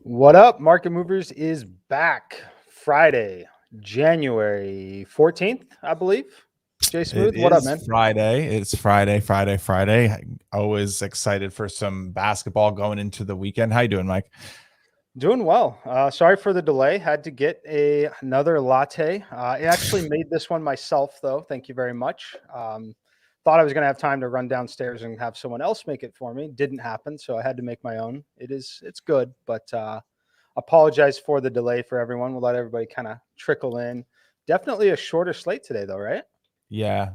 What up? Market Movers is back Friday, January 14th, I believe. Jay Smooth, what up, man? Friday. It's Friday. Always excited for some basketball going into the weekend. How you doing, Mike? Doing well. Sorry for the delay. Had to get another latte. I actually made this one myself, though. Thank you very much. Thought I was going to have time to run downstairs and have someone else make it for me. Didn't happen, so I had to make my own. It's good, but apologize for the delay for everyone. We'll let everybody kind of trickle in. Definitely a shorter slate today, though, right? Yeah,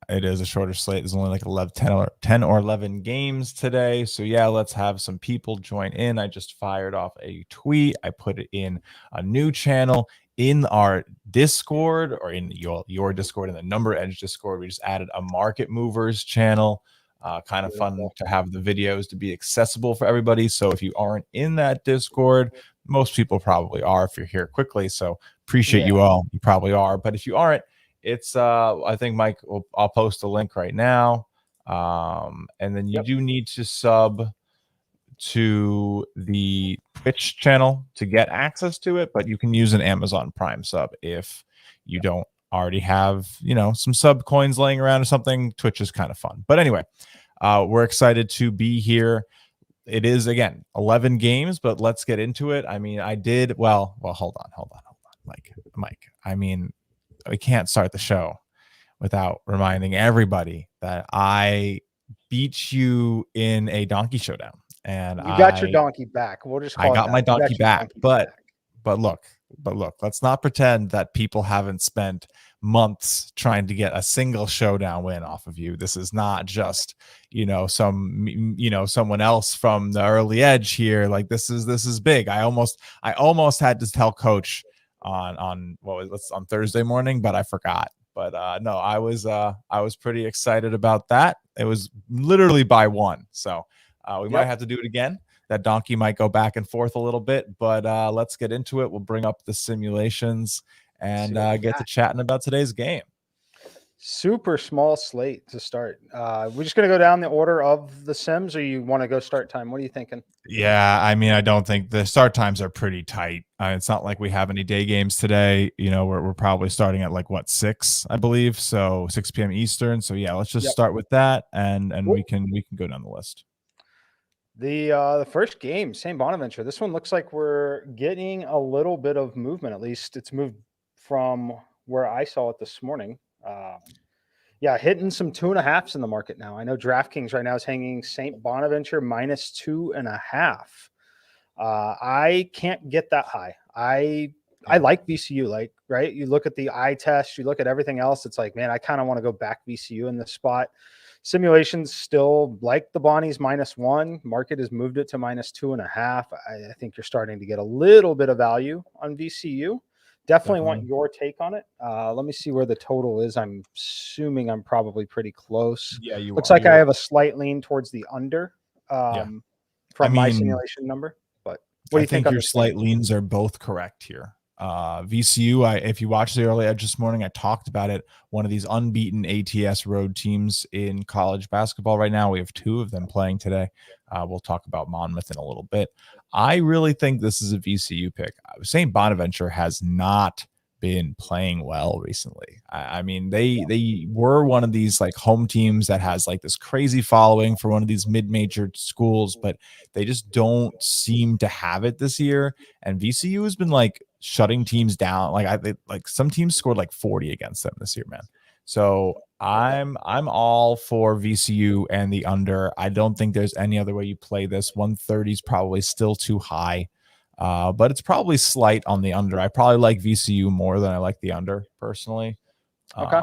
it is a shorter slate. There's only like 10 or 11 games today. So yeah, let's have some people join in. I just fired off a tweet. I put it in a new channel in our Discord, or in your Discord, in the Number Edge Discord. We just added a Market Movers channel. Kind of fun to have the videos to be accessible for everybody. So if you aren't in that Discord, most people probably are if you're here quickly. So appreciate you all. You probably are. But if you aren't, it's I think Mike, I'll post a link right now. And then you do need to sub to the Twitch channel to get access to it, but you can use an Amazon Prime sub if you don't already have, some sub coins laying around or something. Twitch is kind of fun. But anyway, we're excited to be here. It is, again, 11 games, but let's get into it. I mean, hold on, Mike. I mean, we can't start the show without reminding everybody that I beat you in a donkey showdown. And you got your donkey back. We'll just call I got my donkey back. But look, let's not pretend that people haven't spent months trying to get a single showdown win off of you. This is not just, someone else from the early edge here. Like this is big. I almost had to tell coach on Thursday morning, but I forgot. But no, I was pretty excited about that. It was literally by one. So we might have to do it again. That donkey might go back and forth a little bit, but let's get into it. We'll bring up the simulations and get to chatting about today's game. Super small slate to start. We're just going to go down the order of the sims, or you want to go start time? What are you thinking? Yeah, I mean, I don't think the start times are pretty tight. It's not like we have any day games today. We're probably starting at 6, I believe. So 6 p.m. Eastern. So yeah, let's just start with that, and we can go down the list. The first game, St. Bonaventure. This one looks like we're getting a little bit of movement. At least it's moved from where I saw it this morning. Hitting some 2.5s in the market now. I know DraftKings right now is hanging St. Bonaventure -2.5. I can't get that high. I like VCU, right? You look at the eye test, you look at everything else. It's like, man, I kind of want to go back VCU in this spot. Simulations still like the Bonnies -1. Market has moved it to -2.5. I think you're starting to get a little bit of value on VCU. Definitely want your take on it. Let me see where the total is. I'm assuming I'm probably pretty close. Yeah, looks like I have a slight lean towards the under from my simulation number. But what do you think on your slight leans are both correct here. VCU, if you watched the early edge this morning, I talked about it. One of these unbeaten ATS road teams in college basketball right now. We have 2 of them playing today. We'll talk about Monmouth in a little bit. I really think this is a VCU pick. St. Bonaventure has not been playing well recently. I mean, they were one of these home teams that has this crazy following for one of these mid-major schools, but they just don't seem to have it this year. And VCU has been shutting teams down. Some teams scored 40 against them this year, man. So I'm all for VCU and the under. I don't think there's any other way you play this. 130 is probably still too high, but it's probably slight on the under. I probably like VCU more than I like the under personally. Okay.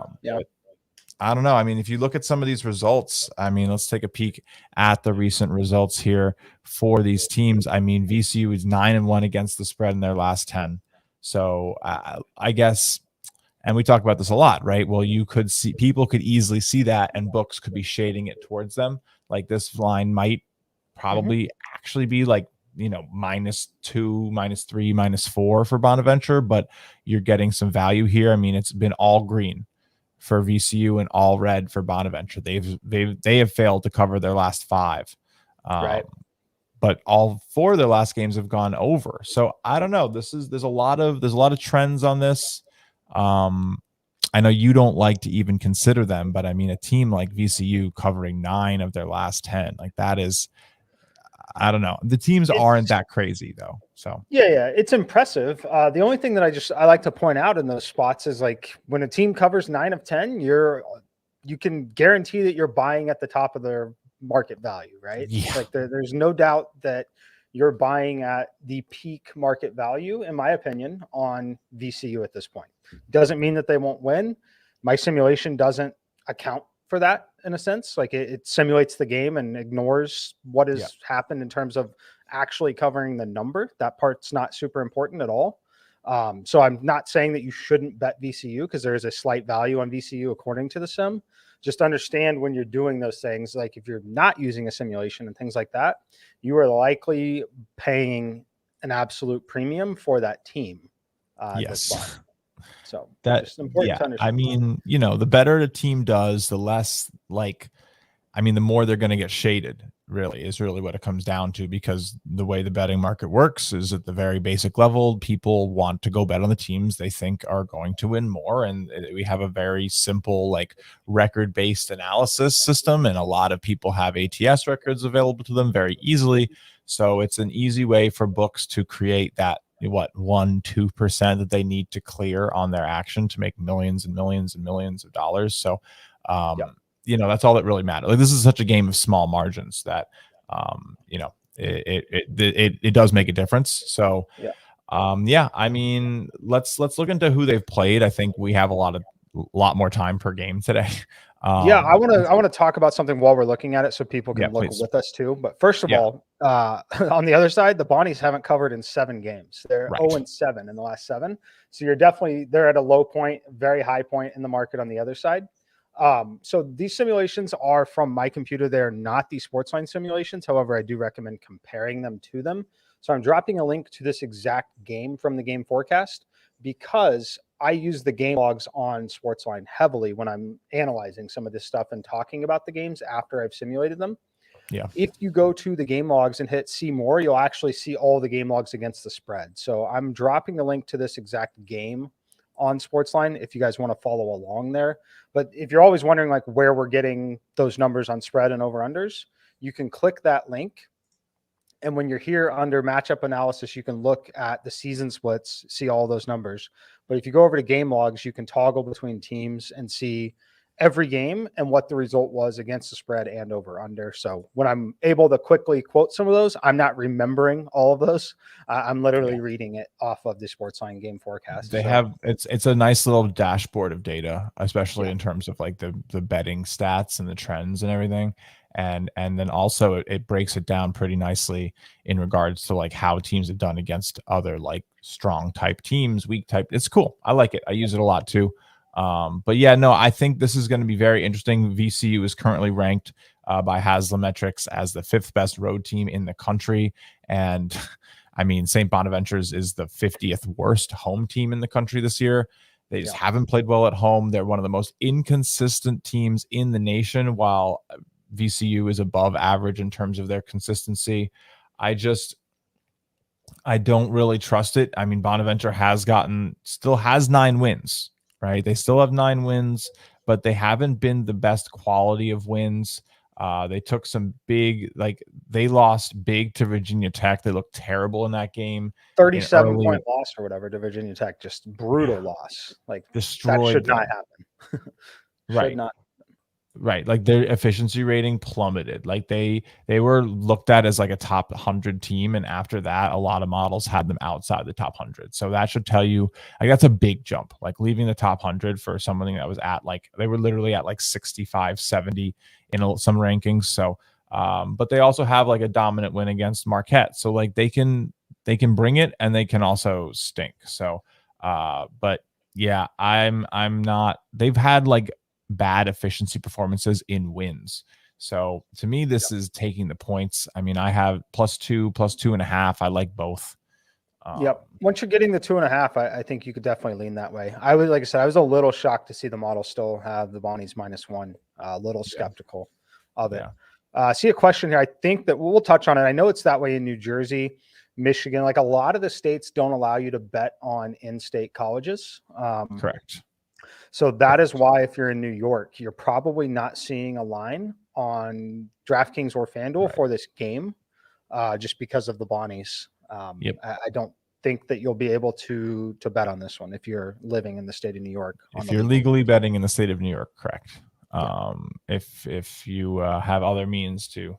I don't know. I mean, if you look at some of these results, I mean, let's take a peek at the recent results here for these teams. I mean, VCU is 9-1 against the spread in their last 10. So I guess, and we talk about this a lot, right? Well, you could see, people could easily see that, and books could be shading it towards them. Like this line might probably actually be like, -2, -3, -4 for Bonaventure, but you're getting some value here. I mean, it's been all green for VCU and all red for Bonaventure. They have failed to cover their last 5. Um, Right. but all 4 of their last games have gone over. So I don't know. There's a lot of trends on this. I know you don't like to even consider them, but I mean, a team like VCU covering 9 of their last 10, like that is, I don't know. The teams aren't It's that crazy though. So Yeah, it's impressive. The only thing that I like to point out in those spots is like when a team covers 9 of 10, you can guarantee that you're buying at the top of their market value, right? yeah, Like there's no doubt that you're buying at the peak market value, in my opinion, on VCU at this point. Doesn't mean that they won't win. My simulation doesn't account for that in a sense. Like it simulates the game and ignores what yeah, has happened in terms of actually covering the number. That part's not super important at all. So I'm not saying that you shouldn't bet VCU because there is a slight value on VCU according to the sim. Just understand when you're doing those things, like if you're not using a simulation and things like that, you are likely paying an absolute premium for that team that's buying. yes. So That, just important yeah, to I understand. mean, the better the team does, the less, like, I mean, the more they're going to get shaded, really, is really what it comes down to, because the way the betting market works is at the very basic level, people want to go bet on the teams they think are going to win more. And we have a very simple, like, record based analysis system, and a lot of people have ATS records available to them very easily. So it's an easy way for books to create that, what, 1-2% that they need to clear on their action to make millions and millions and millions of dollars. So Yep. that's all that really matters. Like, this is such a game of small margins that it does make a difference. So Yeah. yeah, I mean, let's look into who they've played. I think we have a lot more time per game today. Yeah, I want to talk about something while we're looking at it so people Yeah, can look please. with us too. But first of Yeah, all, on the other side, the Bonnies haven't covered in 7 games. They're right. 0-7 in the last 7. So they're at a low point, very high point in the market on the other side. So these simulations are from my computer. They're not the Sportsline simulations. However, I do recommend comparing them to them. So I'm dropping a link to this exact game from the game forecast because I use the game logs on Sportsline heavily when I'm analyzing some of this stuff and talking about the games after I've simulated them. Yeah. If you go to the game logs and hit see more, you'll actually see all the game logs against the spread. So I'm dropping the link to this exact game on Sportsline if you guys want to follow along there. But if you're always wondering like where we're getting those numbers on spread and over unders, you can click that link. And when you're here under matchup analysis, you can look at the season splits, see all those numbers. But if you go over to game logs, you can toggle between teams and see every game and what the result was against the spread and over under. So when I'm able to quickly quote some of those, I'm not remembering all of those. I'm literally reading it off of the Sportsline game forecast. They So have, it's a nice little dashboard of data, especially yeah, in terms of like the betting stats and the trends and everything. And then also it breaks it down pretty nicely in regards to like how teams have done against other like strong type teams, weak type. It's cool. I like it. I use it a lot too. But yeah, no, I think this is going to be very interesting. VCU is currently ranked by Haslametrics as the 5th best road team in the country. And I mean, St. Bonaventure's is the 50th worst home team in the country this year. They just yeah. haven't played well at home. They're one of the most inconsistent teams in the nation, while VCU is above average in terms of their consistency. I don't really trust it. I mean, Bonaventure still has 9 wins, right? They still have 9 wins, but they haven't been the best quality of wins. They took some they lost big to Virginia Tech. They looked terrible in that game. In 37-point early, loss or whatever to Virginia Tech, just yeah, brutal loss. Like that destroyed should not them. happen. Should Right. not. Right, like their efficiency rating plummeted. Like they were looked at as like a top 100 team, and after that, a lot of models had them outside the top 100. So that should tell you, like that's a big jump. Like leaving the top 100 for something that was at like they were literally at like 65, 70 in some rankings. So, but they also have like a dominant win against Marquette. So like they can bring it and they can also stink. So, but yeah, I'm not. They've had like bad efficiency performances in wins. So to me, this is taking the points. I mean, I have +2, +2.5. I like both. Yep. Once you're getting the 2.5, I think you could definitely lean that way. I was, like I said, I was a little shocked to see the model still have the Bonnies -1. A little skeptical of it. See a question here. I think that we'll touch on it. I know it's that way in New Jersey, Michigan. Like a lot of the states don't allow you to bet on in-state colleges. Correct. So that is why if you're in New York, you're probably not seeing a line on DraftKings or FanDuel for this game, just because of the Bonnies. I don't think that you'll be able to bet on this one if you're living in the state of New York. If you're legally betting in the state of New York, correct. If you have other means to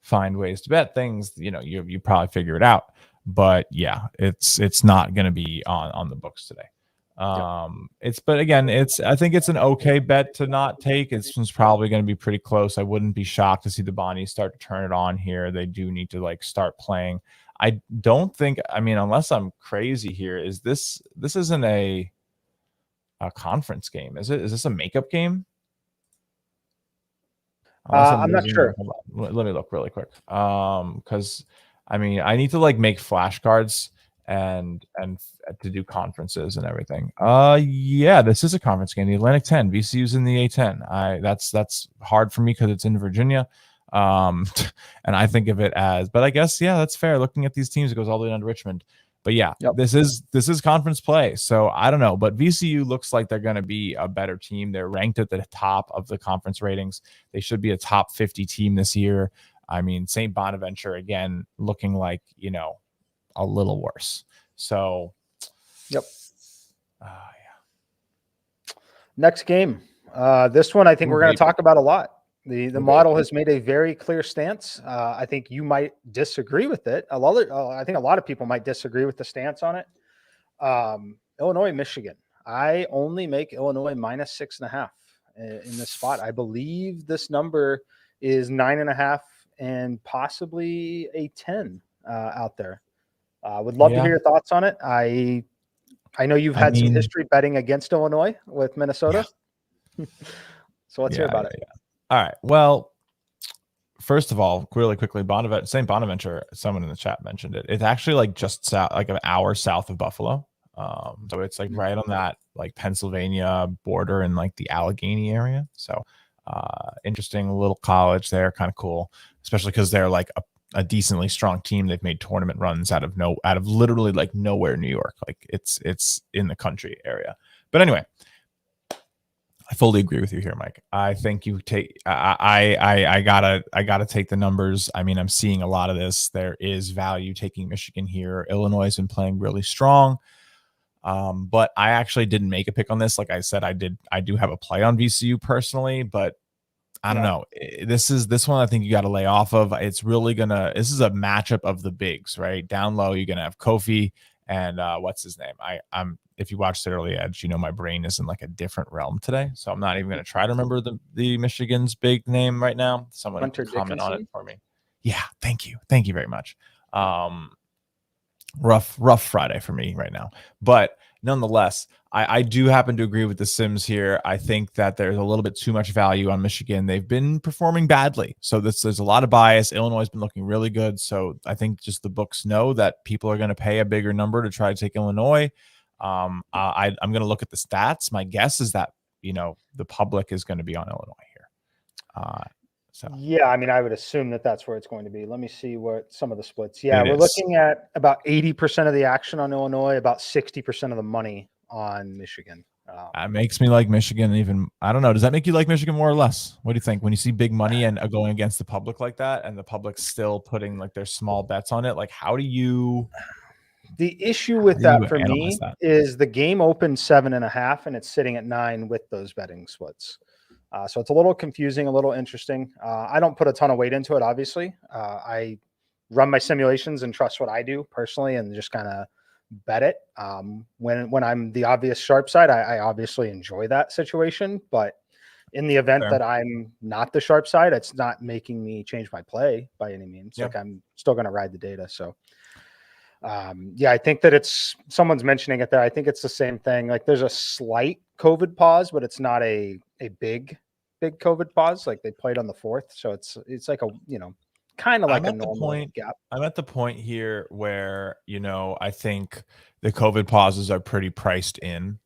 find ways to bet things, you probably figure it out. But yeah, it's not going to be on the books today. But again, I think it's an okay bet to not take. It's probably going to be pretty close. I wouldn't be shocked to see the Bonnies start to turn it on here. They do need to like start playing. I don't think, I mean, unless I'm crazy here, this isn't a conference game, is it? Is this a makeup game? I'm not sure. Let me look really quick. Because I mean, I need to like make flashcards and to do conferences and everything. Yeah, this is a conference game. The Atlantic 10, VCU's in the A10. That's hard for me because it's in Virginia. And I think of it as, but I guess yeah, that's fair. Looking at these teams, it goes all the way down to Richmond. But yeah, this is conference play. So I don't know, but VCU looks like they're going to be a better team. They're ranked at the top of the conference ratings. They should be a top 50 team this year. I mean, St. Bonaventure again looking like, a little worse. So yeah. Next game. This one I think we're going to talk about a lot. The model has made a very clear stance. I think you might disagree with it. I think a lot of people might disagree with the stance on it. Illinois, Michigan. I only make Illinois -6.5 in this spot. I believe this number is 9.5 and possibly a 10 out there. Would love to hear your thoughts on it. I know you've had some history betting against Illinois with Minnesota. So let's hear about it. All right. Well, first of all, really quickly, St. Bonaventure, someone in the chat mentioned it. It's actually like just south, like an hour south of Buffalo. So it's like right on that like Pennsylvania border in like the Allegheny area. So interesting little college there, kind of cool, especially because they're like a decently strong team. They've made tournament runs out of literally like nowhere, New York. Like it's in the country area. But anyway, I fully agree with you here, Mike. I think you take. I gotta take the numbers. I mean, I'm seeing a lot of this. There is value taking Michigan here. Illinois has been playing really strong, but I actually didn't make a pick on this. Like I said, I do have a play on VCU personally, but I don't know. This one I think you got to lay off of. It's really this is a matchup of the bigs, right? Down low, you're gonna have Kofi and what's his name? If you watched it early, Edge, my brain is in like a different realm today. So I'm not even going to try to remember the Michigan's big name right now. Someone comment on it for me. Yeah. Thank you. Thank you very much. Rough Friday for me right now. But nonetheless, I do happen to agree with the Sims here. I think that there's a little bit too much value on Michigan. They've been performing badly. So there's a lot of bias. Illinois has been looking really good. So I think just the books know that people are going to pay a bigger number to try to take Illinois. I'm going to look at the stats. My guess is that, the public is going to be on Illinois here. Yeah, I mean, I would assume that that's where it's going to be. Let me see what some of the splits. Yeah, we're looking at about 80% of the action on Illinois, about 60% of the money on Michigan. That makes me like Michigan even. I don't know. Does that make you like Michigan more or less? What do you think when you see big money and going against the public like that, and the public's still putting like their small bets on it? Like, how do you? The issue with that for me is the game opened 7.5 and it's sitting at 9 with those betting splits. So it's a little confusing, a little interesting. I don't put a ton of weight into it, obviously. I run my simulations and trust what I do personally and just kind of bet it. When I'm the obvious sharp side, I obviously enjoy that situation. But in the event Fair. that I'm not the sharp side, it's not making me change my play by any means. Yeah. Like I'm still going to ride the data. So yeah, I think that someone's mentioning it there. I think it's the same thing. Like there's a slight COVID pause, but it's not a big COVID pause. Like they played on the 4th. So it's like a, kind of I'm like a at the normal point. gap. I'm at the point here where I think the COVID pauses are pretty priced in.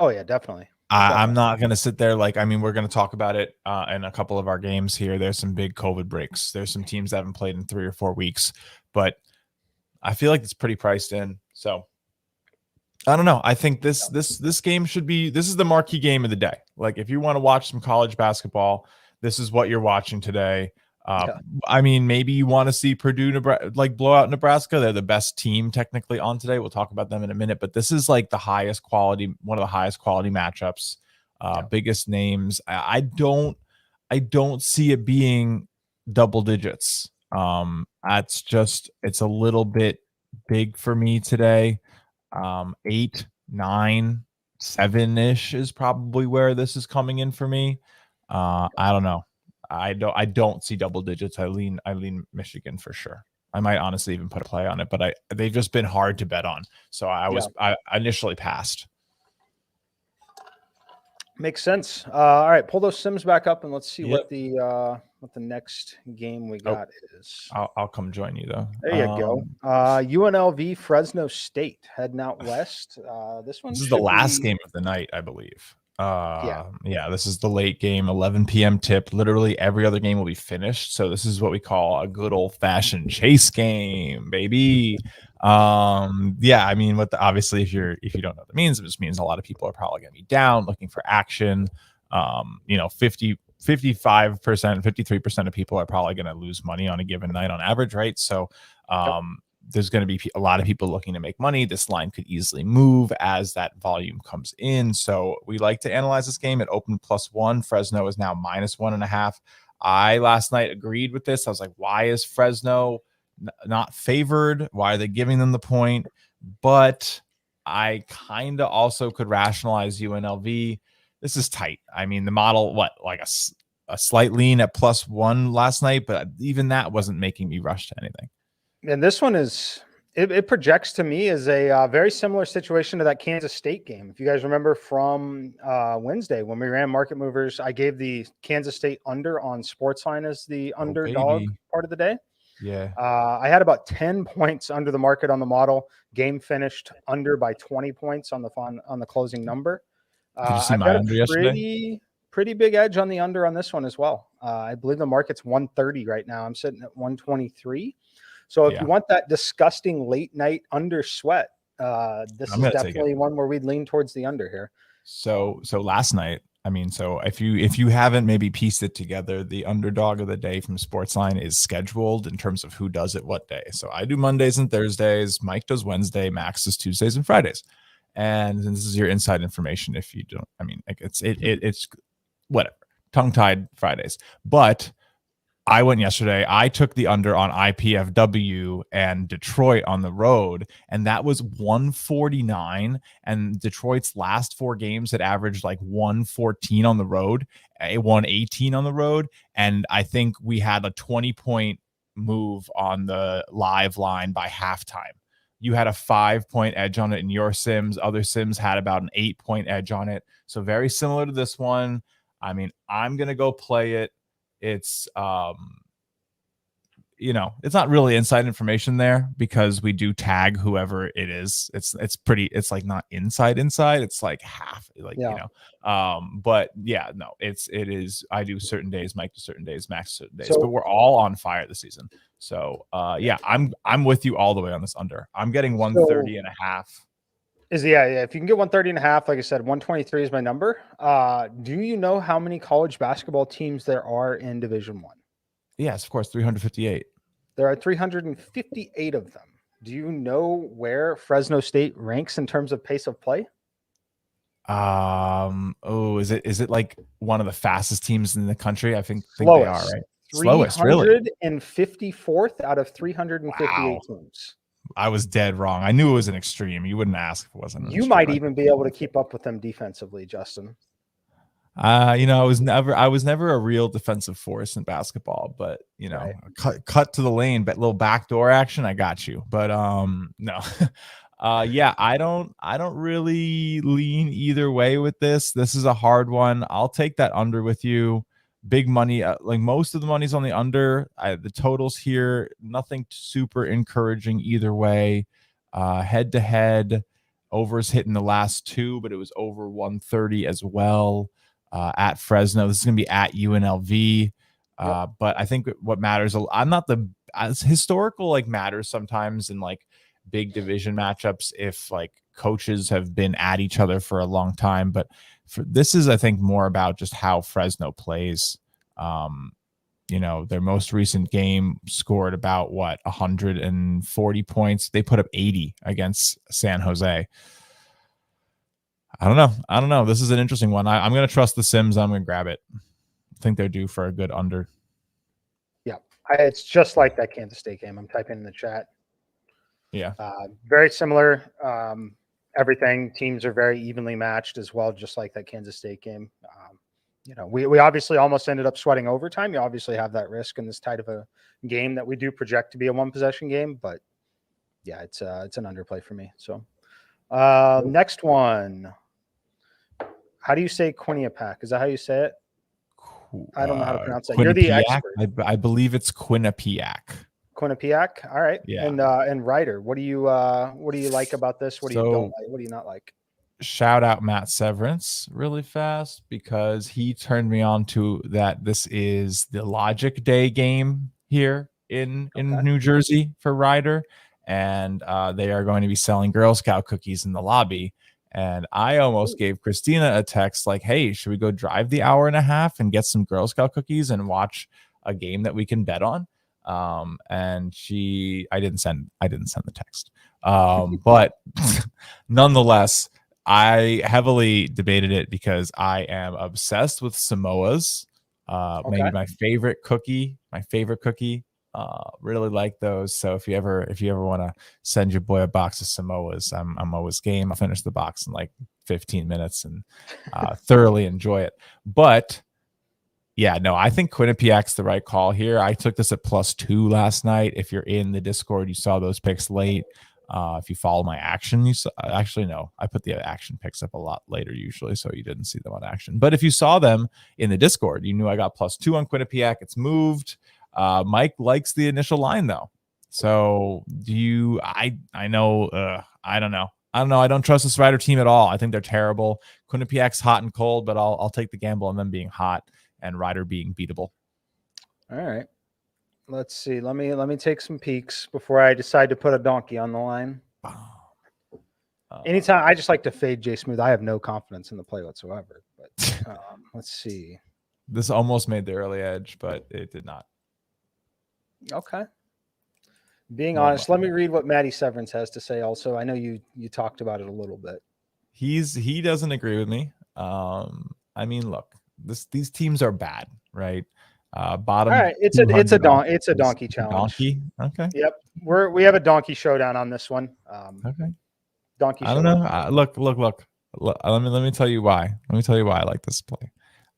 Oh yeah, definitely. I'm Definitely. not going to sit there like, I mean, we're going to talk about it in a couple of our games here. There's some big COVID breaks. There's some teams that haven't played in 3 or 4 weeks, but I feel like it's pretty priced in. So I don't know. I think this game should be, this is the marquee game of the day. Like if you want to watch some college basketball, this is what you're watching today. Yeah. I mean, maybe you want to see Purdue like blow out Nebraska. They're the best team technically on today. We'll talk about them in a minute, but this is like the highest quality, one of the highest quality matchups, biggest names. I don't see it being double digits. It's a little bit big for me today. 8, 9, 7-ish is probably where this is coming in for me. I don't know. I don't see double digits. I lean Michigan for sure. I might honestly even put a play on it, but they've just been hard to bet on. So I initially passed. Makes sense. All right, pull those sims back up and let's see Yep. what the next game we Oh, got is. I'll come join you though. There you go. UNLV Fresno State heading out west. This one This is the should last be game of the night, I believe. Yeah. Yeah, this is the late game, 11 p.m. tip. Literally every other game will be finished. So this is what we call a good old fashioned chase game, baby. Yeah, I mean, obviously if you don't know what that means, it just means a lot of people are probably going to be down looking for action. 55%, 53% of people are probably going to lose money on a given night on average, right? So, there's going to be a lot of people looking to make money. This line could easily move as that volume comes in. So we like to analyze this game. It opened +1. Fresno is now -1.5. I last night agreed with this. I was like, why is Fresno not favored? Why are they giving them the point? But I kind of also could rationalize UNLV. This is tight. I mean, the model, like a slight lean at +1 last night, but even that wasn't making me rush to anything. And this one it projects to me as a very similar situation to that Kansas State game. If you guys remember from Wednesday when we ran market movers, I gave the Kansas State under on Sportsline as the underdog part of the day. Yeah. I had about 10 points under the market on the model. Game finished under by 20 points on the closing number. Did you see I've my got under yesterday? pretty big edge on the under on this one as well. I believe the market's 130 right now. I'm sitting at 123. So if you want that disgusting late night under sweat, this is definitely one where we'd lean towards the under here. So last night, I mean, so if you haven't maybe pieced it together, the underdog of the day from Sportsline is scheduled in terms of who does it what day. So I do Mondays and Thursdays, Mike does Wednesday, Max does Tuesdays and Fridays. And this is your inside information. If you don't, I mean, it's whatever, tongue-tied Fridays. But I went yesterday. I took the under on IPFW and Detroit on the road, and that was 149. And Detroit's last 4 games had averaged like 114 on the road, a 118 on the road. And I think we had a 20-point move on the live line by halftime. You had a 5-point edge on it in your sims. Other sims had about an 8-point edge on it. So very similar to this one. I mean, I'm going to go play it. It's it's not really inside information there because we do tag whoever it is. It's like not inside. It's like half, but yeah, no, it is. I do certain days, Mike to certain days, Max to certain days, but we're all on fire this season. So I'm with you all the way on this under. I'm getting 130.5. If you can get 130.5, like I said, 123 is my number. Do you know how many college basketball teams there are in Division I? Yes, of course, 358. There are 358 of them. Do you know where Fresno State ranks in terms of pace of play? Is it like one of the fastest teams in the country? Think they are, Slowest. right? Slowest, really? 354th out of 358 Wow. teams. I was dead wrong. I knew it was an extreme. You wouldn't ask if it wasn't an You extreme. might even be able to keep up with them defensively, Justin. I was never a real defensive force in basketball, but Right. cut to the lane, but little backdoor action, I got you. But no. Yeah, I don't really lean either way with this. This is a hard one. I'll take that under with you. Big money, like most of the money's on the under. The totals here, nothing super encouraging either way. Head to head, overs hitting the last two, but it was over 130 as well. At Fresno. This is going to be at UNLV. But I think what matters, I'm not the as historical like matters sometimes in like big division matchups if like coaches have been at each other for a long time. But this is, I think, more about just how Fresno plays. Their most recent game scored about 140 points. They put up 80 against San Jose. I don't know. This is an interesting one. I'm going to trust the Sims. I'm going to grab it. I think they're due for a good under. Yeah. It's just like that Kansas State game. I'm typing in the chat. Yeah. Very similar. Everything. Teams are very evenly matched as well, just like that Kansas State game. We obviously almost ended up sweating overtime. You obviously have that risk in this type of a game that we do project to be a one possession game. But yeah, it's an underplay for me. So next one. How do you say Quinnipiac? Is that how you say it? I don't know how to pronounce that. You're the expert. I believe it's Quinnipiac. Quinnipiac. All right. Yeah. And Ryder, what do you like about this? What do you don't like? What do you not like? Shout out Matt Severance really fast because he turned me on to that. This is the Logic Day game here in New Jersey for Ryder, and they are going to be selling Girl Scout cookies in the lobby. And I almost gave Christina a text like, "Hey, should we go drive the hour and a half and get some Girl Scout cookies and watch a game that we can bet on?" And I didn't send the text. But nonetheless, I heavily debated it because I am obsessed with Samoas. Maybe my favorite cookie. Really like those. So if you ever want to send your boy a box of Samoas, I'm always game. I'll finish the box in like 15 minutes and thoroughly enjoy it. But yeah, no, I think Quinnipiac's the right call here. I took this at +2 last night. If you're in the Discord, you saw those picks late. If you follow my action, you saw, actually, no, I put the action picks up a lot later usually, so you didn't see them on action. But if you saw them in the Discord, you knew I got +2 on Quinnipiac. It's moved. Mike likes the initial line though. So do you? I know. I don't know. I don't trust this Rider team at all. I think they're terrible. Quinnipiac's hot and cold, but I'll take the gamble on them being hot and Rider being beatable. All right. Let's see. Let me take some peeks before I decide to put a donkey on the line. Anytime I just like to fade Jay Smooth. I have no confidence in the play whatsoever. But let's see. This almost made the early edge, but it did not. Okay. Being honest, let me read what Matty Severance has to say. Also, I know you talked about it a little bit. He doesn't agree with me. I mean, look, these teams are bad, right? Bottom. All right, it's a donkey challenge. Donkey. Okay. Yep. We have a donkey showdown on this one. Okay. Donkey. I don't know. Look. Let me tell you why. Let me tell you why I like this play.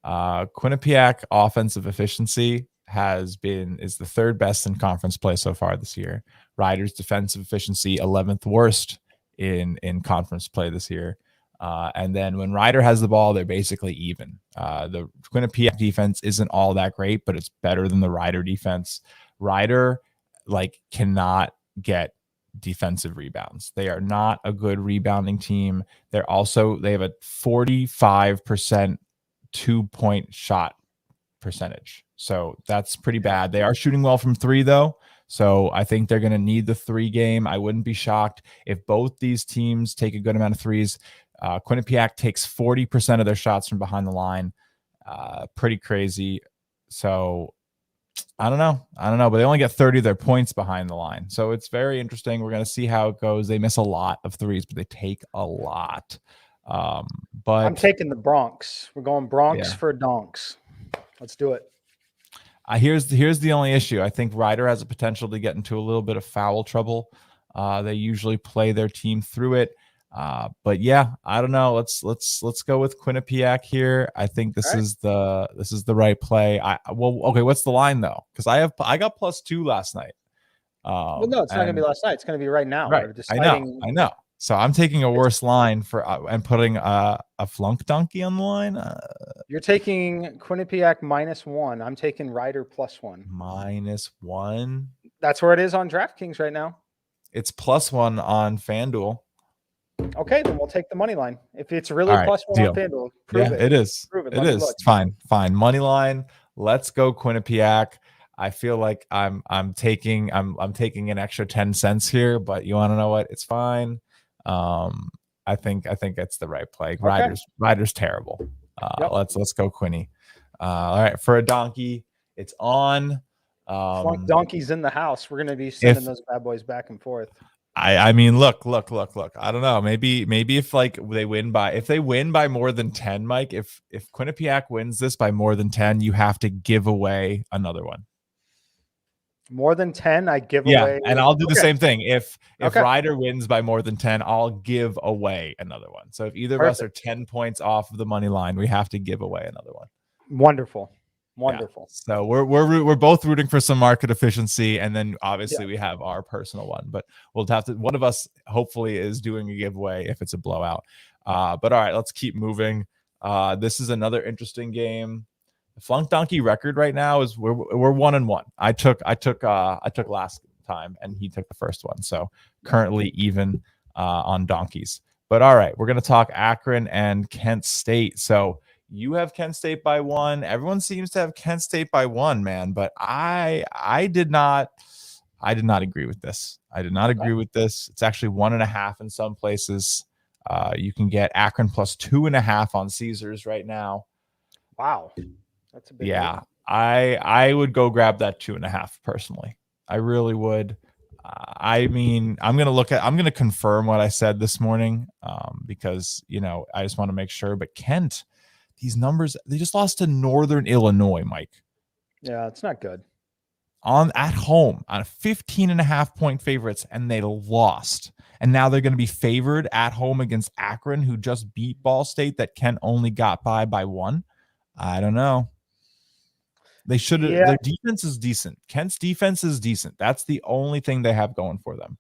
Quinnipiac offensive efficiency is the third best in conference play so far this year. Riders defensive efficiency 11th worst in conference play this year. And then when Rider has the ball, they're basically even. The Quinnipiac defense isn't all that great, but it's better than the Rider defense. Rider cannot get defensive rebounds. They are not a good rebounding team. They have a 45% 2-point shot percentage. So that's pretty bad. They are shooting well from three though. So I think they're going to need the 3 game. I wouldn't be shocked if both these teams take a good amount of threes. Quinnipiac takes 40% of their shots from behind the line. Pretty crazy. So I don't know, but they only get 30 of their points behind the line. So it's very interesting. We're going to see how it goes. They miss a lot of threes, but they take a lot. I'm But taking the Bronx. We're going Bronx yeah, for donks. Let's do it. here's the only issue. I think Ryder has a potential to get into a little bit of foul trouble. They usually play their team through it. But yeah, I don't know. Let's go with Quinnipiac here. I think this All right. is the right play. Okay, what's the line though? Because I got +2 last night. Well, no, it's not going to And be last night. It's going to be right now. right, We're I know, deciding. I know. So I'm taking a It's, worse line for and putting a flunk donkey on the line. you're taking Quinnipiac -1. I'm taking Ryder +1. -1. That's where it is on DraftKings right now. It's +1 on FanDuel. Okay, then we'll take the money line. If it's really All right, +1 on deal. FanDuel, prove Yeah, it. it is. Prove it. It Let me is. look. Fine. Money line. Let's go Quinnipiac. I feel like I'm taking an extra 10 cents here, but you want to know what? It's fine. I think it's the right play. Okay. Ryder's terrible. Yep. Let's go Quinny. All right, for a donkey, it's on. Flunk donkeys in the house. We're going to be If sending those bad boys back and forth. I mean, look. I don't know. Maybe if like if they win by more than 10, Mike, if Quinnipiac wins this by more than 10, you have to give away another one. More than 10, I give Yeah, away. and I'll do the Okay. same thing. If Okay. Ryder wins by more than 10, I'll give away another one. So if either of us are 10 points off of the money line, we have to give away another one. Wonderful. Yeah. Wonderful. So we're both rooting for some market efficiency, and then obviously Yeah. we have our personal one. But we'll have to. One of us hopefully is doing a giveaway if it's a blowout. But all right, let's keep moving. This is another interesting game. The Flunk Donkey record right now is we're 1-1. I took last time, and he took the first one. So currently even on donkeys. But all right, we're gonna talk Akron and Kent State. So you have Kent State by 1. Everyone seems to have Kent State by 1, man. But I did not agree with this. I did not agree with this. It's actually 1.5 in some places. You can get Akron +2.5 on Caesars right now. Wow. That's a big Yeah, move. I would go grab that 2.5 personally. I really would. I mean, I'm gonna confirm what I said this morning, because I just want to make sure. But Kent, these numbers, they just lost to Northern Illinois, Mike, Yeah, it's not good. at home on a 15.5-point favorites, and they lost. And now they're going to be favored at home against Akron, who just beat Ball State, that Kent only got by 1. I don't know. They should have. Yeah. Their defense is decent. Kent's defense is decent. That's the only thing they have going for them.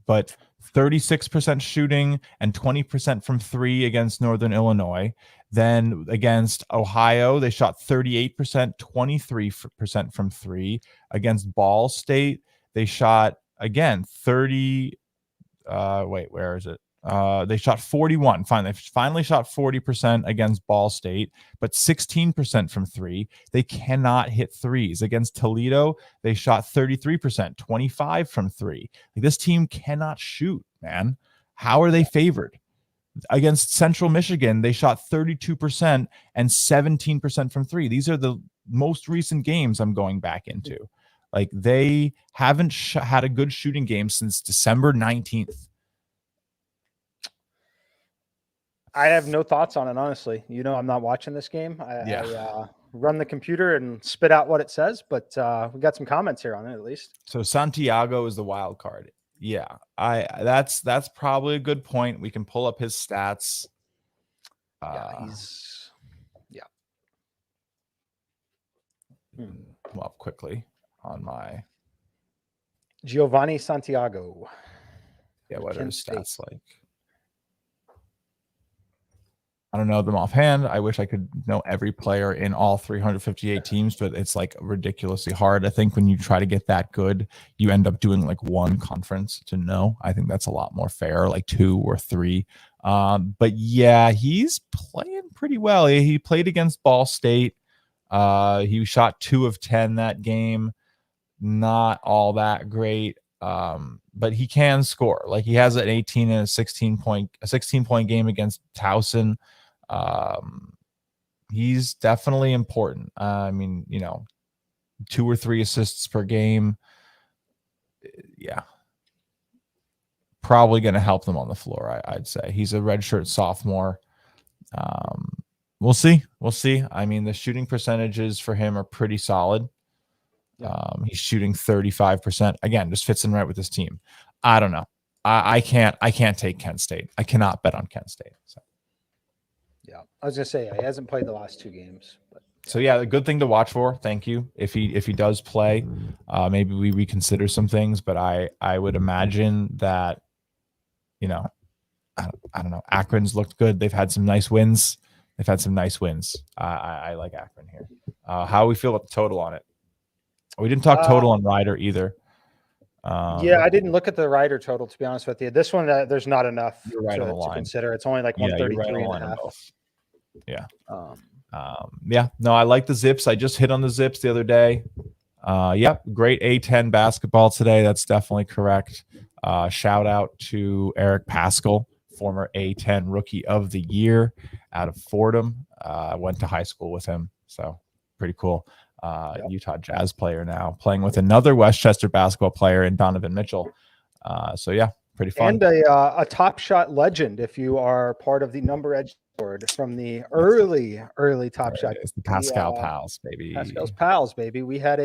But 36% shooting and 20% from 3 against Northern Illinois. Then against Ohio, they shot 38%, 23% from 3. Against Ball State, they shot again 30. Where is it? They shot 41. Fine. They finally shot 40% against Ball State, but 16% from 3. They cannot hit threes. Against Toledo, they shot 33%, 25 from 3. Like, this team cannot shoot, man. How are they favored? Against Central Michigan, they shot 32% and 17% from 3. These are the most recent games I'm going back into. Like, they haven't had a good shooting game since December 19th. I have no thoughts on it, honestly. I'm not watching this game. I run the computer and spit out what it says, but we got some comments here on it at least. So Santiago is the wild card. Yeah, that's probably a good point. We can pull up his stats. Well, quickly on my Giovanni Santiago. Yeah, what are his stats like? I don't know them offhand. I wish I could know every player in all 358 teams, but it's like ridiculously hard. I think when you try to get that good, you end up doing like one conference to know. I think that's a lot more fair, like 2 or 3. But yeah, he's playing pretty well. He played against Ball State. He shot 2 of 10 that game. Not all that great. But he can score. Like, he has an 18 and a 16 point game against Towson. He's definitely important. I mean, 2 or 3 assists per game. Yeah. probably going to help them on the floor. I'd say he's a redshirt sophomore. We'll see. I mean, the shooting percentages for him are pretty solid. Yeah. He's shooting 35%. Again, just fits in right with this team. I don't know. I can't take Kent State. I cannot bet on Kent State. So. Yeah, I was gonna say he hasn't played the last 2 games. But so yeah, a good thing to watch for. Thank you. If he does play, maybe we reconsider some things. But I would imagine that, you know, I don't know. Akron's looked good. They've had some nice wins. I like Akron here. How we feel about the total on it? We didn't talk total on Ryder either. Yeah, I didn't look at the Ryder total, to be honest with you. This one, there's not enough to consider. It's only like 133 and a half. Yeah. Yeah. No, I like the Zips. I just hit on the Zips the other day. Great A10 basketball today. That's definitely correct. Shout out to Eric Paschal, former A10 Rookie of the Year out of Fordham. I went to high school with him, so pretty cool. Utah Jazz player now, playing with another Westchester basketball player in Donovan Mitchell. Pretty fun. And a Top Shot legend if you are part of the number edge board from the early Top Shot. It's the Pascal Pals, baby. Pascal's Pals, baby. We had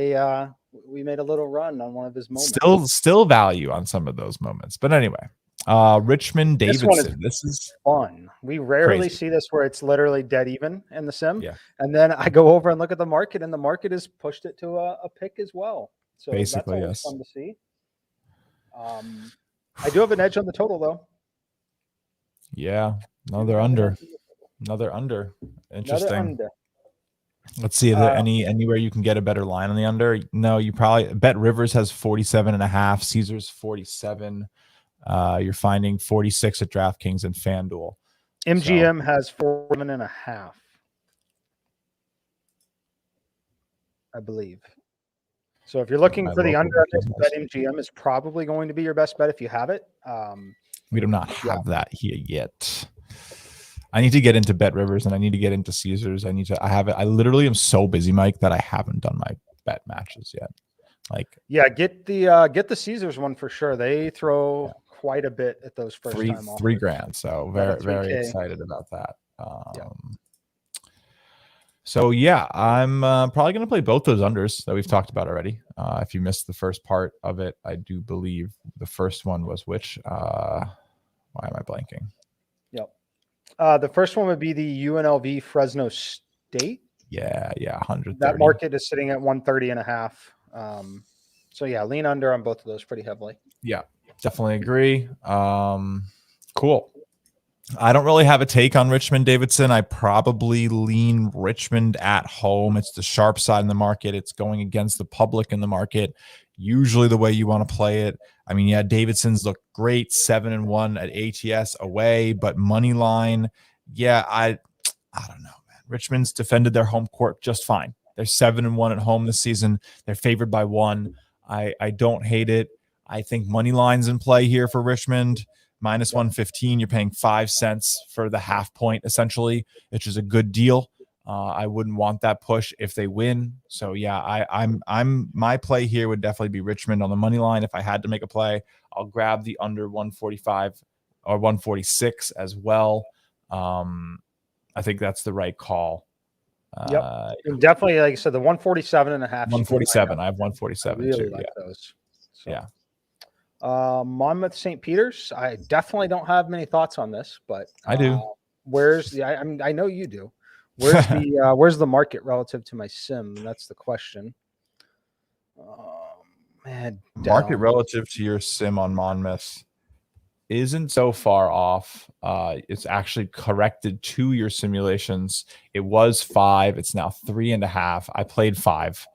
we made a little run on one of his moments. Still value on some of those moments. But anyway, Richmond Davidson. This is fun. We rarely see this where it's literally dead even in the sim. Yeah. And then I go over and look at the market, and the market has pushed it to a pick as well. So basically, that's fun to see. I do have an edge on the total though. Yeah. Another under. Interesting. Under. Let's see. Is there anywhere you can get a better line on the under? No, you probably Bet Rivers has 47.5, Caesars 47. You're finding 46 at DraftKings and FanDuel. MGM has 47.5, I believe. So if you're looking for the under, bet MGM is probably going to be your best bet if you have it. We do not have that here yet. I need to get into Bet Rivers and I need to get into Caesars. I have it. I literally am so busy, Mike, that I haven't done my bet matches yet. Get the Caesars one for sure. They throw quite a bit at those first time offers. $3,000. So very excited about that. So yeah, I'm probably going to play both those unders that we've talked about already. If you missed the first part of it, I do believe the first one was which. Why am I blanking? Yep. The first one would be the UNLV Fresno State. Yeah, 130. That market is sitting at 130.5. So yeah, lean under on both of those pretty heavily. Yeah, definitely agree. Cool. I don't really have a take on Richmond Davidson. I probably lean Richmond at home. It's the sharp side in the market. It's going against the public in the market. Usually the way you want to play it. I mean, yeah, Davidson's look great, 7-1 at ATS away, but money line, I don't know, man. Richmond's defended their home court just fine. They're 7-1 at home this season. They're favored by 1. I don't hate it. I think money line's in play here for Richmond. Minus 115, you're paying 5 cents for the half point, essentially, which is a good deal. I wouldn't want that push if they win. So yeah, I'm my play here would definitely be Richmond on the money line. If I had to make a play, I'll grab the under 145 or 146 as well. I think that's the right call. Yep. Definitely, like I said, the 147.5. 147. I have 147 really too. Like those. So. Yeah. Monmouth St. Peter's. I definitely don't have many thoughts on this, but I do. I know you do. Where's the market relative to my sim? That's the question. Market relative to your sim on Monmouth isn't so far off. It's actually corrected to your simulations. It was 5. It's now 3.5. I played 5.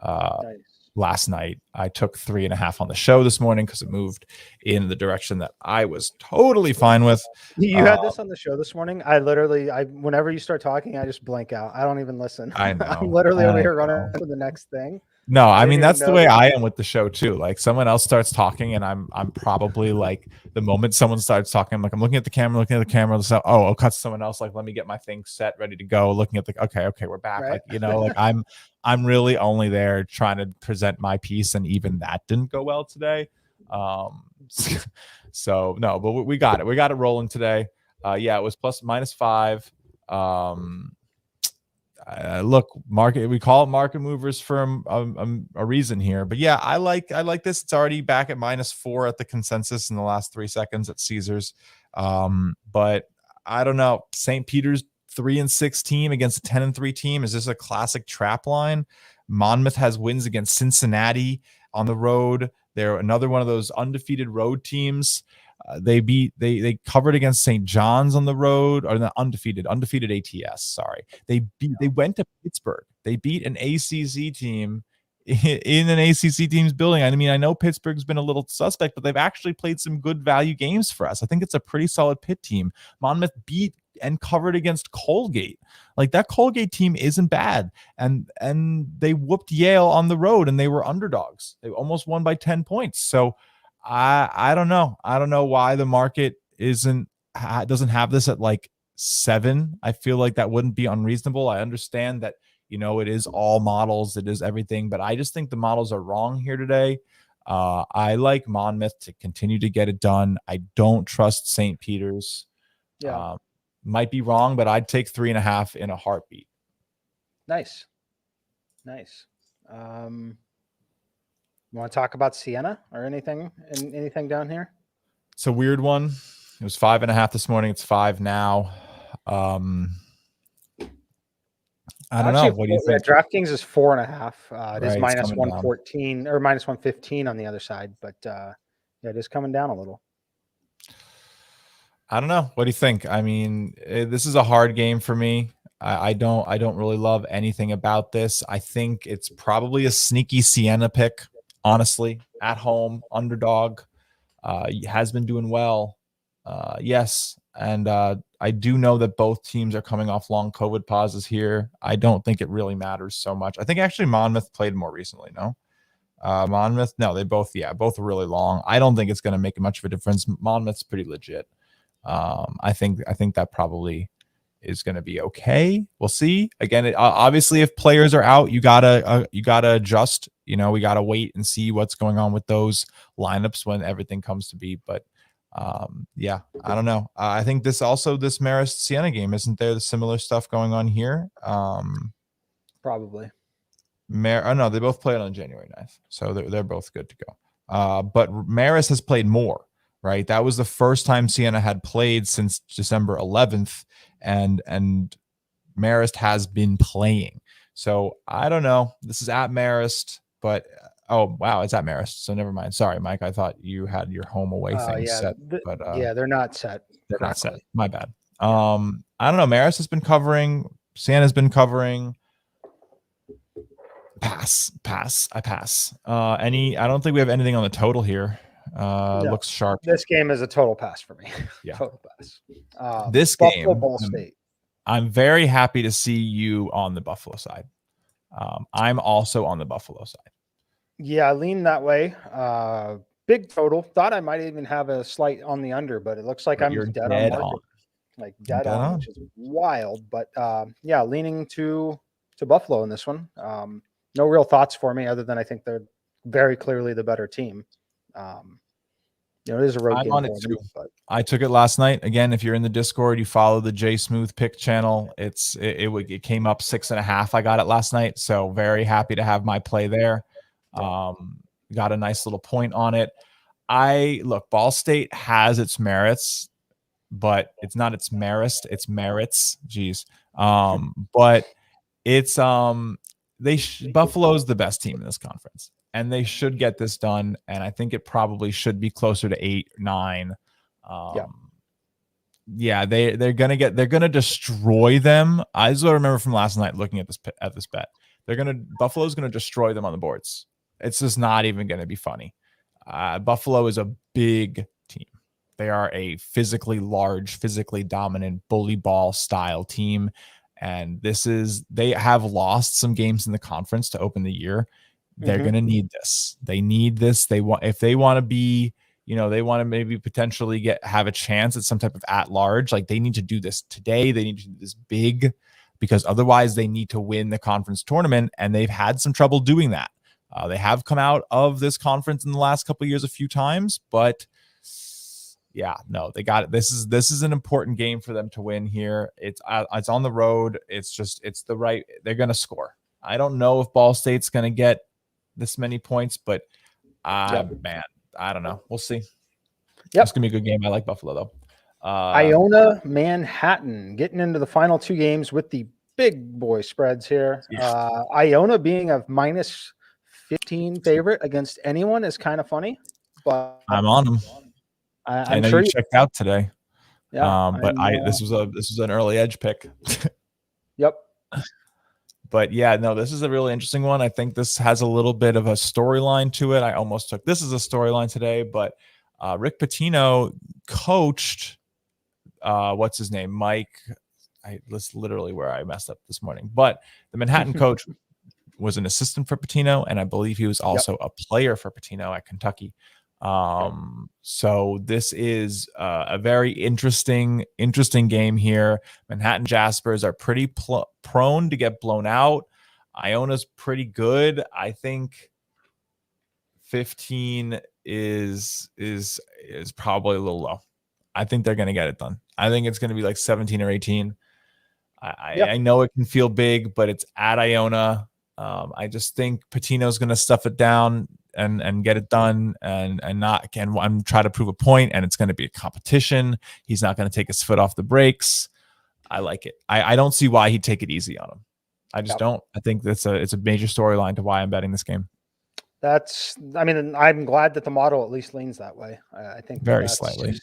Nice. Last night. I took 3.5 on the show this morning because it moved in the direction that I was totally fine with. You had this on the show this morning. Whenever you start talking, I just blank out. I don't even listen. I know. I'm literally over here running to the next thing. No, I mean that's the way I am with the show too. Like someone else starts talking, and I'm probably like the moment someone starts talking, I'm looking at the camera. So, I'll cut to someone else. Like, let me get my thing set, ready to go. Looking at okay, we're back. Right? I'm really only there trying to present my piece, and even that didn't go well today. So no, but we got it. We got it rolling today. Yeah, it was +/-5. Look, market. We call it market movers for a reason here. But yeah, I like this. It's already back at -4 at the consensus in the last 3 seconds at Caesars. But I don't know. St. Peter's 3-6 team against a 10-3 team. Is this a classic trap line? Monmouth has wins against Cincinnati on the road. They're another one of those undefeated road teams. They covered against St. John's on the road, or not undefeated ATS. Sorry, they went to Pittsburgh. They beat an ACC team in an ACC team's building. I mean, I know Pittsburgh's been a little suspect, but they've actually played some good value games for us. I think it's a pretty solid Pitt team. Monmouth beat and covered against Colgate. Like, that Colgate team isn't bad. And they whooped Yale on the road, and they were underdogs. They almost won by 10 points. So I don't know. I don't know why the market doesn't have this at like 7. I feel like that wouldn't be unreasonable. I understand that, it is all models, it is everything, but I just think the models are wrong here today. I like Monmouth to continue to get it done. I don't trust St. Peter's. Yeah. Might be wrong, but I'd take 3.5 in a heartbeat. Nice. You want to talk about Siena or anything down here? It's a weird one. It was 5.5 this morning. It's 5 now. I don't know. What do you think? DraftKings is 4.5. It is Right, -114 or -115 on the other side, but it is coming down a little. I don't know. What do you think? I mean, this is a hard game for me. I don't really love anything about this. I think it's probably a sneaky Siena pick, honestly. At home, underdog, has been doing well. Yes, and I do know that both teams are coming off long COVID pauses here. I don't think it really matters so much. I think actually Monmouth played more recently. No, Monmouth. No, they both are really long. I don't think it's going to make much of a difference. Monmouth's pretty legit. I think that probably is going to be okay. We'll see. Again, obviously, if players are out, you gotta adjust. We gotta wait and see what's going on with those lineups when everything comes to be. But yeah, I don't know. I think this Marist Siena game, isn't there the similar stuff going on here? Probably. No, they both played on January 9th, so they're both good to go. But Marist has played more. Right, that was the first time Siena had played since December 11th, and Marist has been playing. So I don't know. This is at Marist, but oh wow, it's at Marist. So never mind. Sorry, Mike. I thought you had your home away thing set, but they're not set. They're not set. My bad. I don't know. Marist has been covering. Siena's been covering. Pass. I pass. I don't think we have anything on the total here. No, looks sharp. This game is a total pass for me. Yeah, total pass. This Buffalo game, Ball State. I'm very happy to see you on the Buffalo side. I'm also on the Buffalo side. Yeah, I lean that way. Big total. Thought I might even have a slight on the under, but it looks like I'm dead on. Like dead on, which is wild. But yeah, leaning to Buffalo in this one. No real thoughts for me other than I think they're very clearly the better team. It is a road game. I'm on it too. But I took it last night. Again, if you're in the Discord, you follow the J Smooth pick channel. It came up 6.5. I got it last night, so very happy to have my play there. Got a nice little point on it. Ball State has its merits, but it's not its Marist. It's merits. Jeez. But it's Buffalo's the best team in this conference. And they should get this done. And I think it probably should be closer to 8, 9. Yeah, they're gonna destroy them. I just remember from last night looking at this bet. Buffalo's gonna destroy them on the boards. It's just not even gonna be funny. Buffalo is a big team. They are a physically large, physically dominant bully ball style team. And they have lost some games in the conference to open the year. They're going to need this. They need this. If they want to be, they want to maybe potentially have a chance at some type of at large. Like, they need to do this today. They need to do this big, because otherwise they need to win the conference tournament. And they've had some trouble doing that. They have come out of this conference in the last couple of years a few times, but yeah, no, they got it. This is an important game for them to win here. It's on the road. It's they're going to score. I don't know if Ball State's going to get this many points, but man, I don't know. We'll see. Yep. It's going to be a good game. I like Buffalo, though. Iona, Manhattan, getting into the final two games with the big boy spreads here. Yeah. Iona being a minus 15 favorite against anyone is kind of funny, but I'm on them. I know you checked out today. Yeah. But this was an early edge pick. Yep. But yeah, no, this is a really interesting one. I think this has a little bit of a storyline to it. I almost took this as a storyline today, but Rick Pitino coached what's his name? Mike. That's literally where I messed up this morning. But the Manhattan coach was an assistant for Pitino, and I believe he was also a player for Pitino at Kentucky. So this is a very interesting game here. Manhattan Jaspers are pretty prone to get blown out. Iona's pretty good. I think 15 is probably a little low. I think they're going to get it done. I think it's going to be like 17 or 18. I know it can feel big, but it's at Iona. I just think Patino's going to stuff it down and get it done and I'm trying to prove a point, and it's going to be a competition. He's not going to take his foot off the brakes. I like it. I don't see why he'd take it easy on him. I just don't. I think it's a major storyline to why I'm betting this game. I'm glad that the model at least leans that way. I think very slightly,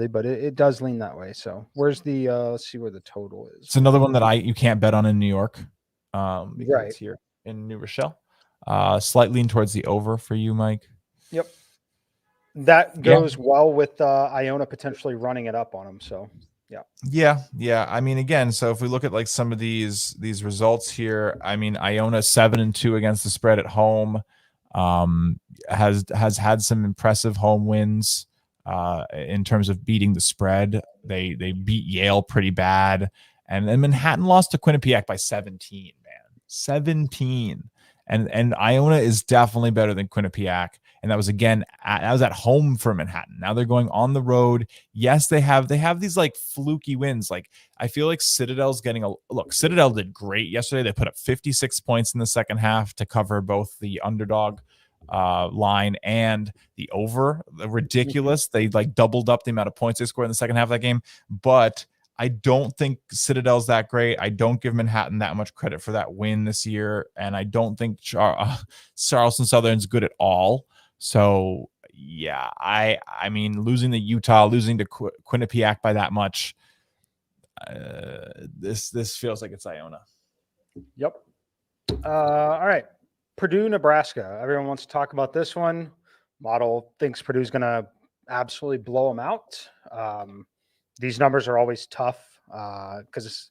but it does lean that way. So where's the let's see where the total is. It's another one that you can't bet on in New York, because it's here in New Rochelle. Slight lean towards the over for you, Mike. Yep. That goes well with Iona potentially running it up on them. So yeah. I mean, again, so if we look at like some of these results here, I mean, Iona 7-2 against the spread at home, has had some impressive home wins in terms of beating the spread. They beat Yale pretty bad, and then Manhattan lost to Quinnipiac by 17. Man, 17. And Iona is definitely better than Quinnipiac. And that was at home for Manhattan. Now they're going on the road. Yes, they have these like fluky wins. Like I feel like Citadel's Citadel did great yesterday. They put up 56 points in the second half to cover both the underdog line and the over. Ridiculous. They like doubled up the amount of points they scored in the second half of that game. But I don't think Citadel's that great. I don't give Manhattan that much credit for that win this year. And I don't think Charleston Southern's good at all. So, yeah, I mean, losing to Utah, losing to Quinnipiac by that much, this feels like it's Iona. Yep. All right. Purdue, Nebraska. Everyone wants to talk about this one. Model thinks Purdue's going to absolutely blow them out. These numbers are always tough because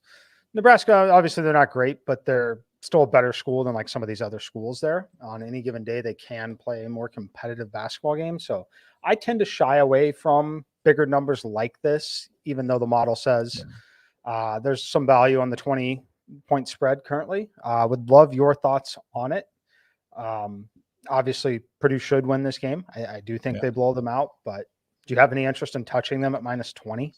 Nebraska, obviously they're not great, but they're still a better school than like some of these other schools there. On any given day, they can play a more competitive basketball game. So I tend to shy away from bigger numbers like this, even though the model says there's some value on the 20-point spread currently. Would love your thoughts on it. Obviously, Purdue should win this game. I do think they blow them out, but do you have any interest in touching them at minus 20?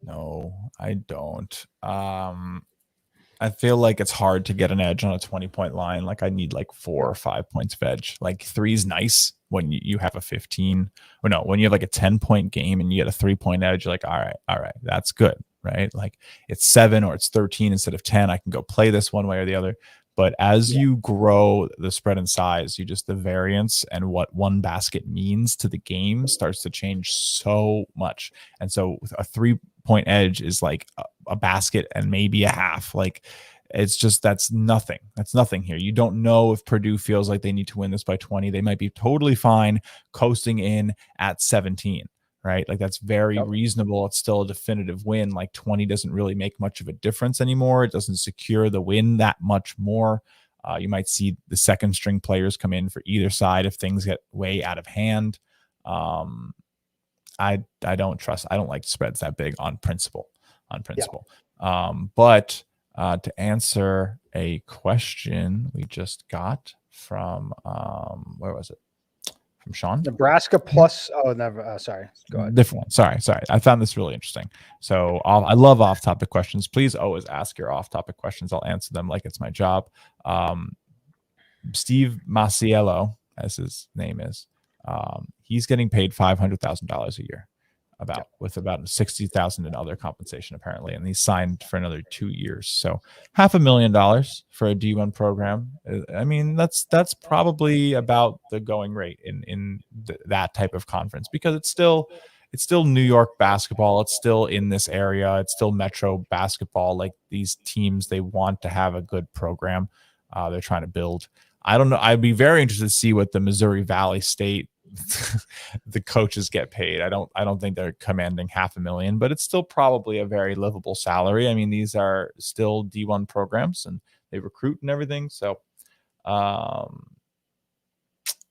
No, I don't. I feel like it's hard to get an edge on a 20-point line. Like I need like 4 or 5 points of edge. Like 3 is nice when you have a 15 or no, when you have like a 10-point game and you get a 3-point edge, you're like, all right, that's good. Right. Like it's 7 or it's 13 instead of 10. I can go play this one way or the other. But as you grow the spread in size, the variance and what one basket means to the game starts to change so much. And so a 3-point edge is like a basket and maybe a half. Like it's just, that's nothing. That's nothing here. You don't know if Purdue feels like they need to win this by 20. They might be totally fine coasting in at 17. Right? Like that's very reasonable. It's still a definitive win. Like 20 doesn't really make much of a difference anymore. It doesn't secure the win that much more. You might see the second string players come in for either side if things get way out of hand. I don't like spreads that big on principle. But to answer a question we just got from where was it? From Sean. Nebraska plus. Oh, never. Sorry. Go ahead. Different one. Sorry. I found this really interesting. So I love off-topic questions. Please always ask your off-topic questions. I'll answer them like it's my job. Steve Masiello, as his name is, he's getting paid $500,000 a year, with about 60,000 in other compensation apparently, and he's signed for another 2 years. So $500,000 for a D1 program. I mean, that's probably about the going rate in that type of conference, because it's still New York basketball. It's still in this area. It's still Metro basketball. Like, these teams, they want to have a good program. They're trying to build. I don't know. I'd be very interested to see what the Missouri Valley State the coaches get paid. I don't think they're commanding $500,000, but it's still probably a very livable salary. I mean, these are still D1 programs and they recruit and everything. So,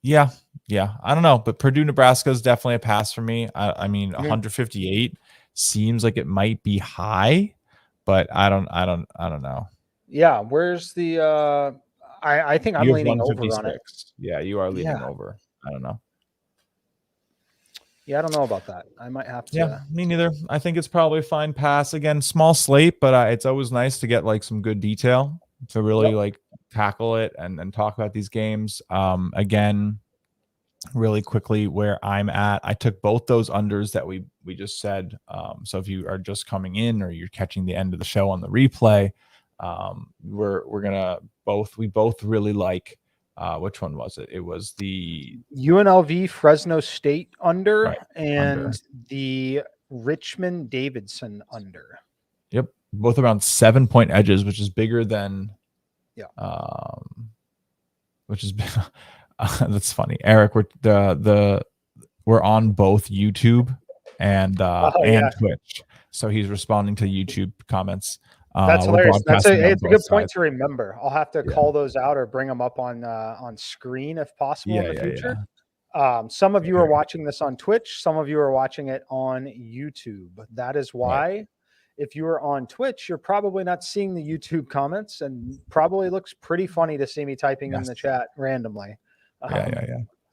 yeah. I don't know, but Purdue, Nebraska is definitely a pass for me. I mean, 158 seems like it might be high, but I don't know. Yeah, where's the? I think I'm leaning over on it. Yeah, you are leaning over. I don't know. Yeah, I don't know about that. I might have to. Yeah, me neither. I think it's probably a fine pass. Again, small slate, but it's always nice to get like some good detail to really like tackle it and talk about these games. Again, really quickly, where I'm at, I took both those unders that we just said. So if you are just coming in or you're catching the end of the show on the replay, we're gonna we both really like. Which one was it? It was the UNLV Fresno State under and under. the Richmond Davidson under. Yep, both around 7-point edges, which is bigger than. Which is that's funny, Eric. We're on both YouTube and Twitch, so he's responding to YouTube comments. That's hilarious. It's a good point to remember. I'll have to call those out or bring them up on screen if possible in the future. Some of you are watching this on Twitch. Some of you are watching it on YouTube. That is why, if you are on Twitch, you're probably not seeing the YouTube comments, and probably looks pretty funny to see me typing in the chat randomly.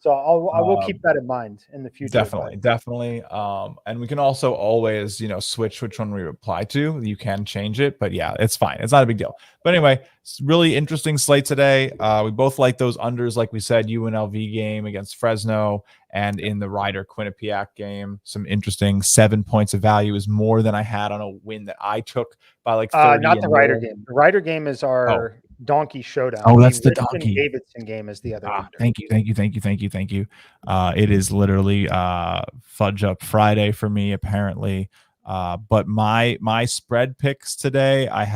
So I will keep that in mind in the future. Definitely. And we can also always, switch which one we reply to. You can change it, but yeah, it's fine. It's not a big deal. But anyway, it's really interesting slate today. We both like those unders, like we said, UNLV game against Fresno, and in the Rider Quinnipiac game, some interesting 7 points of value is more than I had on a win that I took by like 30. Not the Rider game. The Rider game is our Donkey Showdown. Oh, that's the Donkey Davidson game is the other. Thank you. It is literally Fudge Up Friday for me, apparently. But my spread picks today, I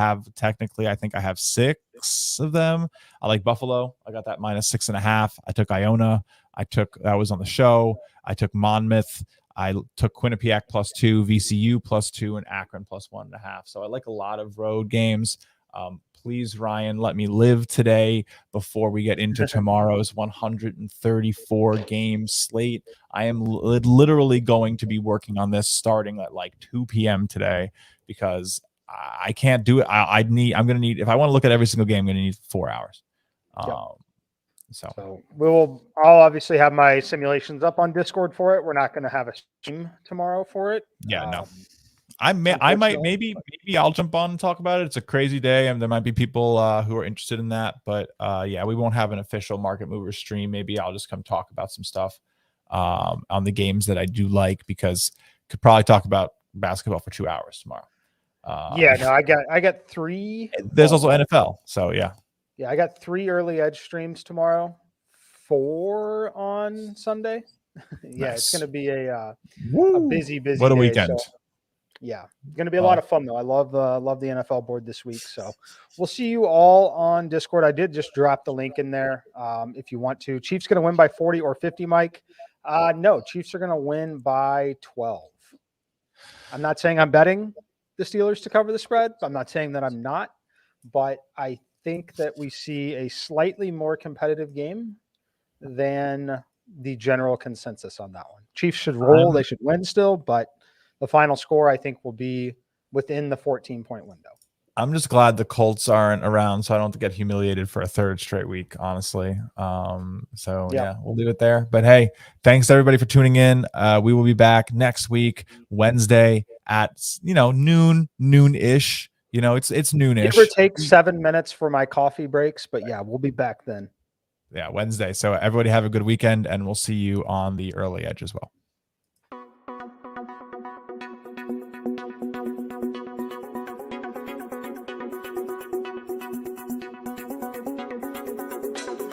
think I have 6 of them. I like Buffalo. I got that -6.5. I took Iona. That was on the show. I took Monmouth. I took Quinnipiac +2, VCU +2, and Akron +1.5. So I like a lot of road games. Please, Ryan, let me live today before we get into tomorrow's 134 game slate. I am literally going to be working on this starting at like 2 p.m. today, because I can't do it. I'm going to need, if I want to look at every single game, I'm going to need 4 hours. So I'll obviously have my simulations up on Discord for it. We're not going to have a stream tomorrow for it. No. I might maybe I'll jump on and talk about it. It's a crazy day, and there might be people who are interested in that. But we won't have an official Market Mover stream. Maybe I'll just come talk about some stuff on the games that I do like, because could probably talk about basketball for 2 hours tomorrow. I got 3. There's also NFL, so yeah, I got 3 early edge streams tomorrow, 4 on Sunday. Nice. It's going to be a busy. What a day, weekend! So. Yeah, going to be a lot of fun though. I love the NFL board this week. So we'll see you all on Discord. I did just drop the link in there if you want to. Chiefs going to win by 40 or 50, Mike? No, Chiefs are going to win by 12. I'm not saying I'm betting the Steelers to cover the spread. I'm not saying that I'm not, but I think that we see a slightly more competitive game than the general consensus on that one. Chiefs should roll. They should win still, but the final score, I think, will be within the 14-point window. I'm just glad the Colts aren't around, so I don't have to get humiliated for a third straight week, honestly. So Yep. yeah, we'll leave it there. But hey, thanks everybody for tuning in. We will be back next week, Wednesday at noon-ish. It's Give or noonish. take 7 minutes for my coffee breaks, but yeah, we'll be back then. Yeah, Wednesday. So everybody have a good weekend, and we'll see you on the early edge as well.